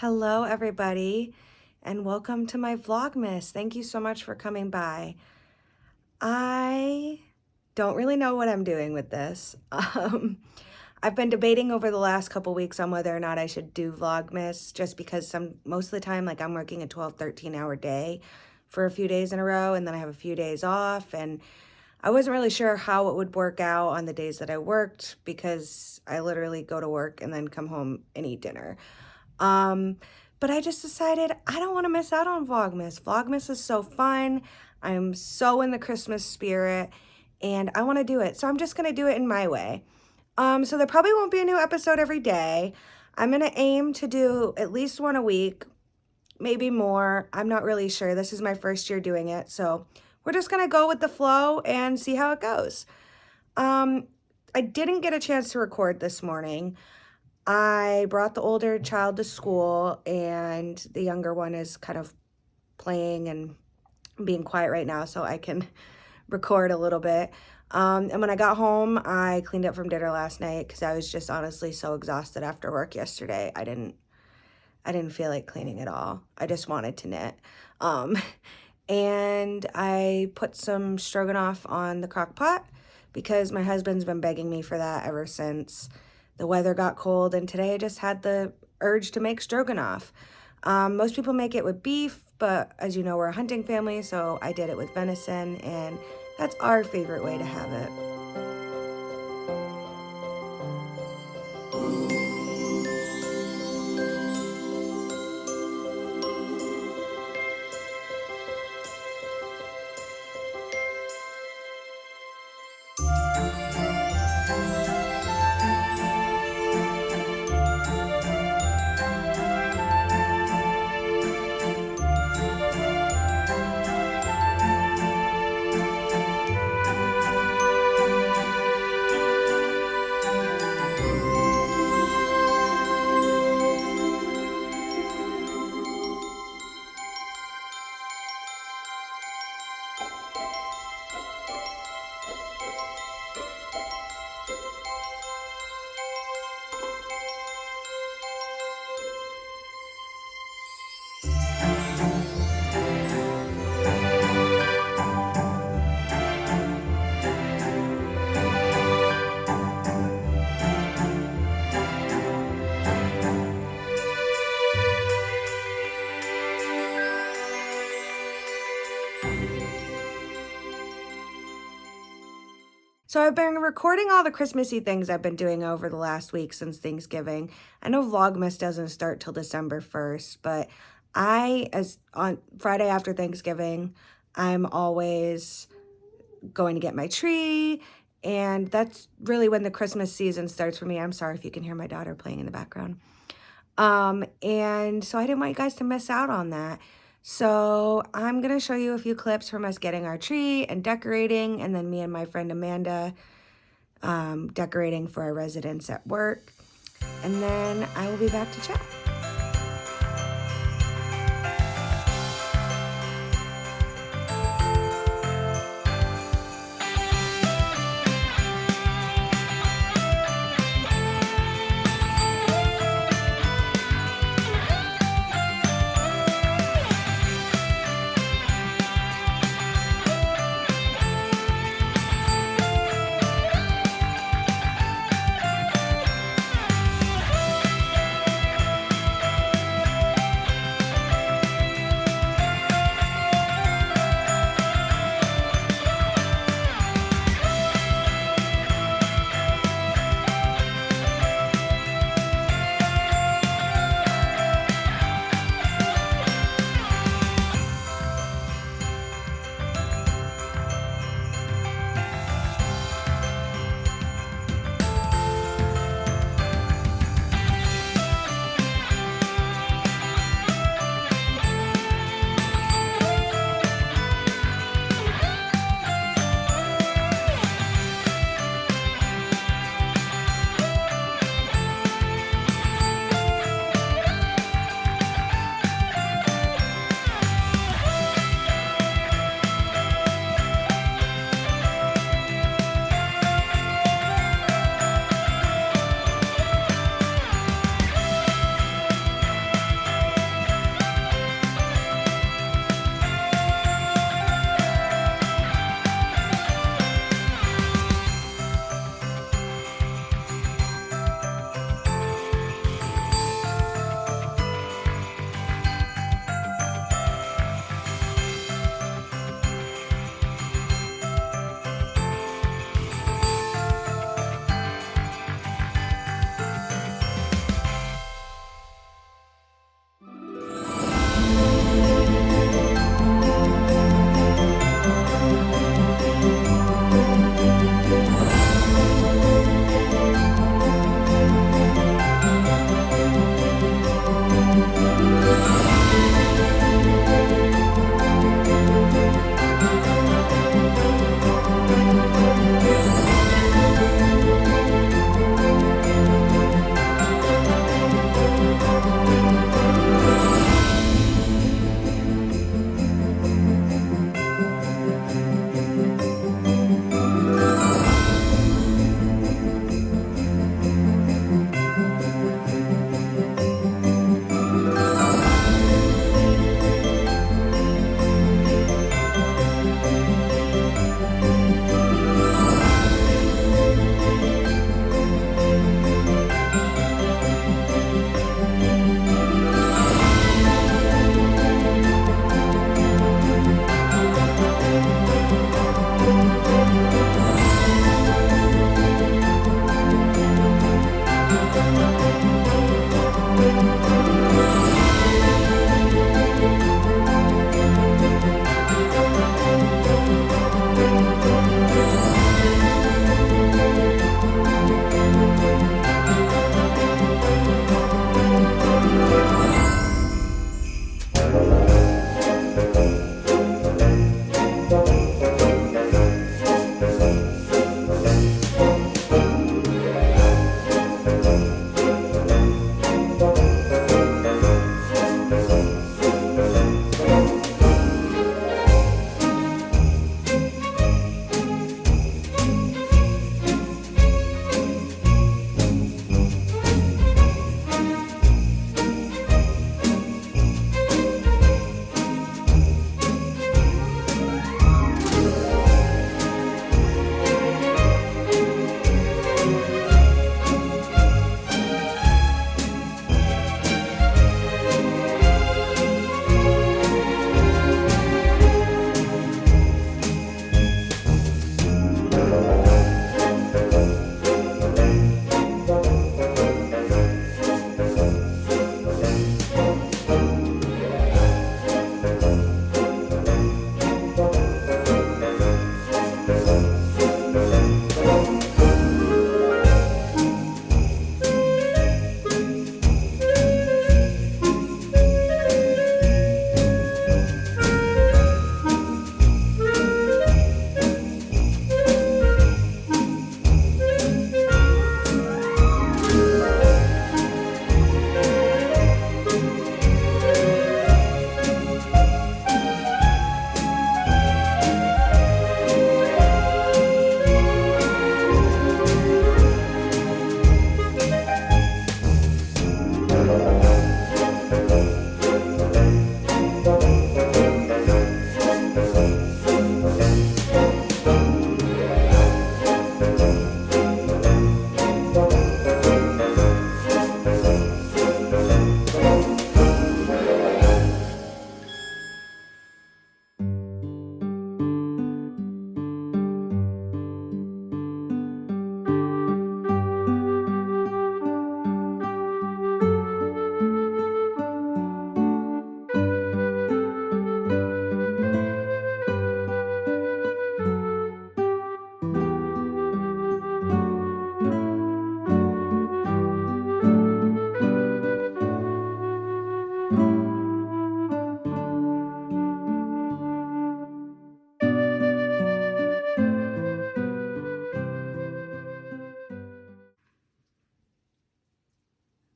Hello, everybody, and welcome to my Vlogmas. Thank you so much for coming by. I don't really know what I'm doing with this. I've been debating over the last couple weeks on whether or not I should do Vlogmas, just because most of the time, like, I'm working a 12, 13-hour day for a few days in a row, and then I have a few days off, and I wasn't really sure how it would work out on the days that I worked because I literally go to work and then come home and eat dinner. But I just decided I don't want to miss out on Vlogmas. Vlogmas is so fun. I'm so in the Christmas spirit and I want to do it. So I'm just going to do it in my way. So there probably won't be a new episode every day. I'm going to aim to do at least one a week, maybe more. I'm not really sure. This is my first year doing it. So we're just going to go with the flow and see how it goes. I didn't get a chance to record this morning. I brought the older child to school and the younger one is kind of playing and being quiet right now so I can record a little bit. And when I got home, I cleaned up from dinner last night because I was just honestly so exhausted after work yesterday. I didn't feel like cleaning at all. I just wanted to knit. And I put some stroganoff on the crock pot because my husband's been begging me for that ever since the weather got cold, and today I just had the urge to make stroganoff. Most people make it with beef, but as you know, we're a hunting family, so I did it with venison, and that's our favorite way to have it. So I've been recording all the Christmassy things I've been doing over the last week since Thanksgiving. I know Vlogmas doesn't start till December 1st, but as on Friday after Thanksgiving, I'm always going to get my tree, and that's really when the Christmas season starts for me. I'm sorry if you can hear my daughter playing in the background. And so I didn't want you guys to miss out on that. So I'm going to show you a few clips from us getting our tree and decorating, and then me and my friend Amanda decorating for our residents at work. And then I will be back to chat.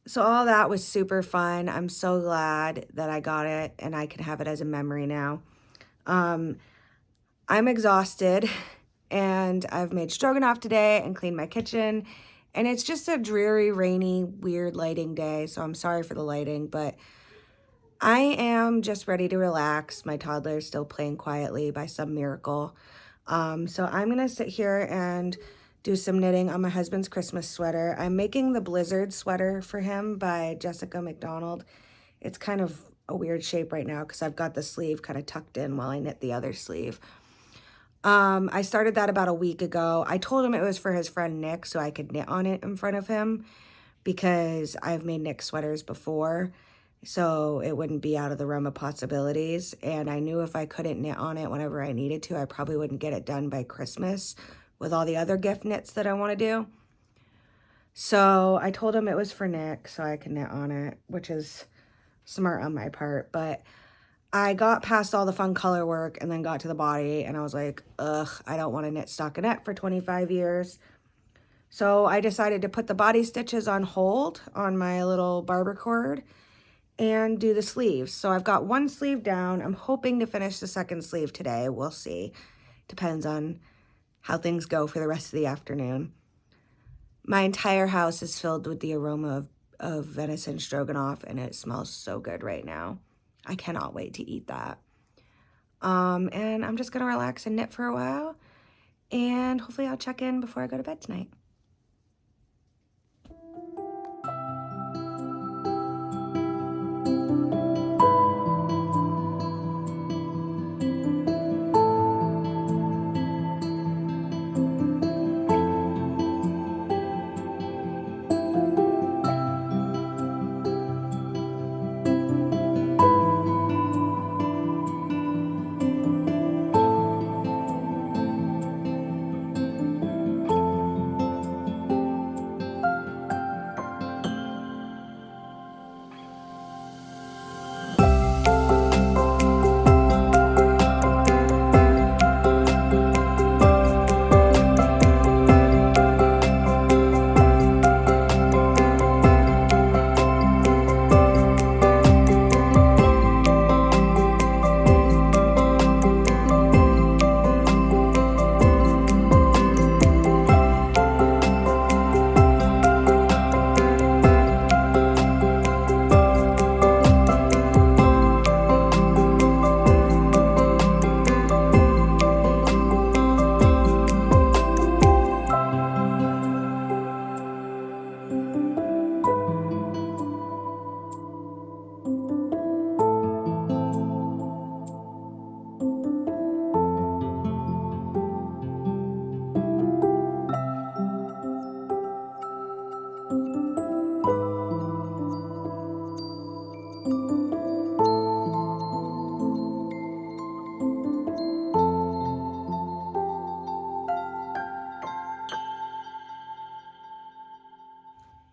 So all that was super fun. I'm so glad that I got it and I can have it as a memory now. Um, I'm exhausted and I've made stroganoff today and cleaned my kitchen. And it's just a dreary, rainy, weird lighting day. So I'm sorry for the lighting, but I am just ready to relax. My toddler is still playing quietly by some miracle. So I'm going to sit here and do some knitting on my husband's Christmas sweater. I'm making the Blizzard sweater for him by Jessica McDonald. It's kind of a weird shape right now because I've got the sleeve kind of tucked in while I knit the other sleeve. I started that about a week ago. I told him it was for his friend Nick so I could knit on it in front of him because I've made Nick sweaters before, so it wouldn't be out of the realm of possibilities. And I knew if I couldn't knit on it whenever I needed to, I probably wouldn't get it done by Christmas with all the other gift knits that I want to do. So I told him it was for Nick so I can knit on it, which is smart on my part. But I got past all the fun color work and then got to the body and I was like, ugh, I don't want to knit stockinette for 25 years. So I decided to put the body stitches on hold on my little barber cord and do the sleeves. So I've got one sleeve down. I'm hoping to finish the second sleeve today. We'll see. Depends on how things go for the rest of the afternoon. My entire house is filled with the aroma of venison stroganoff and it smells so good right now. I cannot wait to eat that. And I'm just gonna relax and knit for a while and hopefully I'll check in before I go to bed tonight.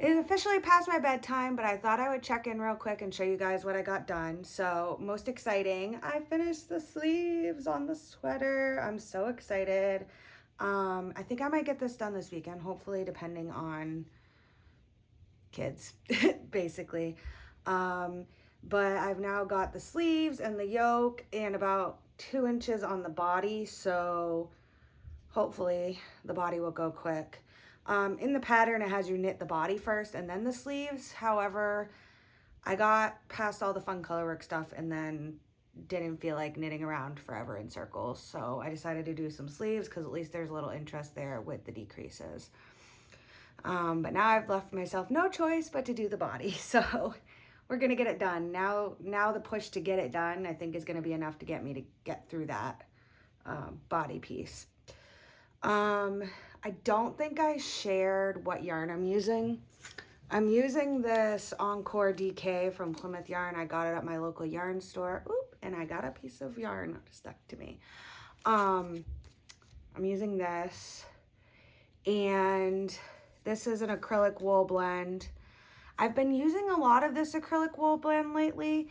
It is officially past my bedtime, but I thought I would check in real quick and show you guys what I got done. So, most exciting, I finished the sleeves on the sweater. I'm so excited. I think I might get this done this weekend, hopefully, depending on kids, basically. But I've now got the sleeves and the yoke and about 2 inches on the body, so hopefully the body will go quick. In the pattern, it has you knit the body first and then the sleeves. However, I got past all the fun color work stuff and then didn't feel like knitting around forever in circles. So I decided to do some sleeves because at least there's a little interest there with the decreases. But now I've left myself no choice but to do the body. So we're going to get it done. Now the push to get it done, I think, is going to be enough to get me to get through that body piece. I don't think I shared what yarn I'm using. I'm using this Encore DK from Plymouth Yarn. I got it at my local yarn store. Oop, and I got a piece of yarn stuck to me. I'm using this, and this is an acrylic wool blend. I've been using a lot of this acrylic wool blend lately,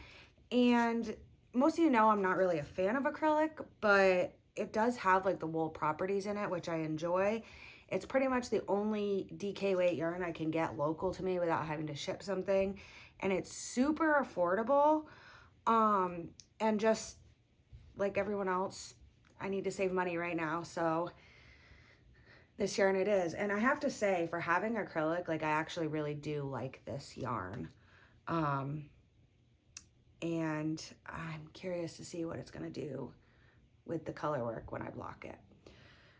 and most of you know I'm not really a fan of acrylic, but it does have like the wool properties in it, which I enjoy. It's pretty much the only DK weight yarn I can get local to me without having to ship something. And it's super affordable. And just like everyone else, I need to save money right now. So this yarn it is. And I have to say, for having acrylic, like I actually really do like this yarn. And I'm curious to see what it's gonna do with the color work when I block it.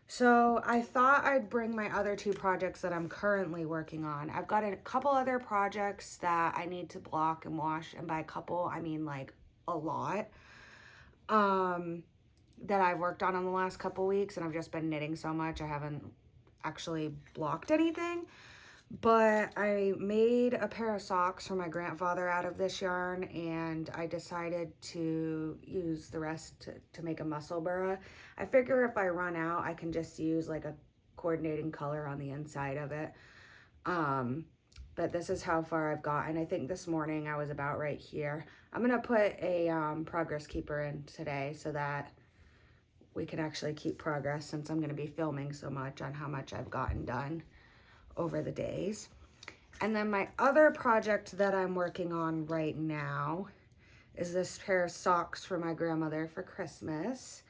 So I thought I'd bring my other two projects that I'm currently working on. I've got a couple other projects that I need to block and wash, and by a couple, I mean like a lot, that I've worked on in the last couple weeks, and I've just been knitting so much I haven't actually blocked anything. But I made a pair of socks for my grandfather out of this yarn, and I decided to use the rest to make a muscle burra. I figure if I run out, I can just use like a coordinating color on the inside of it. But this is how far I've gotten. I think this morning I was about right here. I'm gonna put a progress keeper in today so that we can actually keep progress, since I'm gonna be filming so much on how much I've gotten done over the days. And then my other project that I'm working on right now is this pair of socks for my grandmother for Christmas.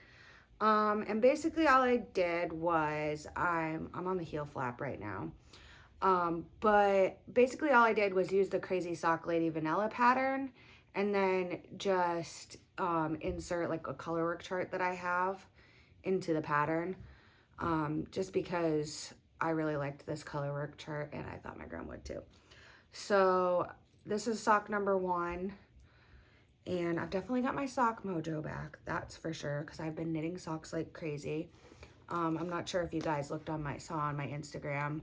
And basically all I did was, I'm on the heel flap right now. But basically all I did was use the Crazy Sock Lady vanilla pattern, and then just insert like a color work chart that I have into the pattern, just because I really liked this color work chart, and I thought my grandma would too. So this is sock number 1, and I've definitely got my sock mojo back, that's for sure, because I've been knitting socks like crazy. I'm not sure if you guys saw on my Instagram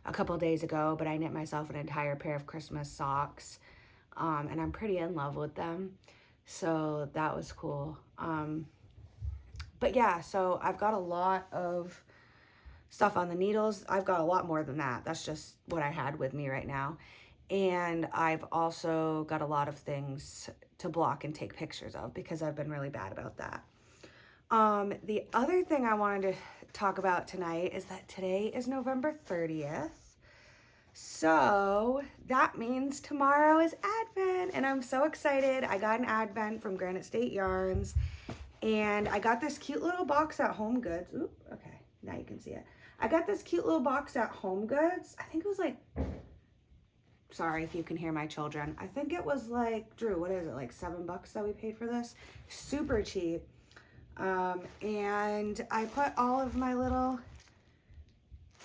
a couple days ago, but I knit myself an entire pair of Christmas socks, and I'm pretty in love with them, so that was cool. But yeah, so I've got a lot of stuff on the needles. I've got a lot more than that. That's just what I had with me right now. And I've also got a lot of things to block and take pictures of, because I've been really bad about that. The other thing I wanted to talk about tonight is that today is November 30th. So that means tomorrow is Advent, and I'm so excited. I got an Advent from Granite State Yarns, and I got this cute little box at Home Goods. Oop, okay, now you can see it. I got this cute little box at Home Goods. I think it was like, sorry if you can hear my children. I think it was like, Drew, what is it, like $7 that we paid for this? Super cheap. And I put all of my little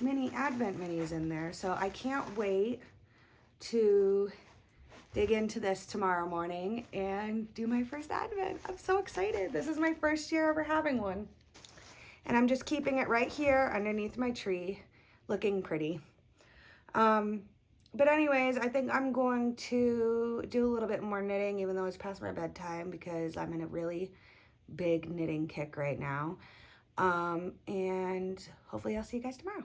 mini Advent minis in there. So I can't wait to dig into this tomorrow morning and do my first Advent. I'm so excited. This is my first year ever having one. And I'm just keeping it right here underneath my tree, looking pretty. But anyways, I think I'm going to do a little bit more knitting, even though it's past my bedtime, because I'm in a really big knitting kick right now. And hopefully I'll see you guys tomorrow.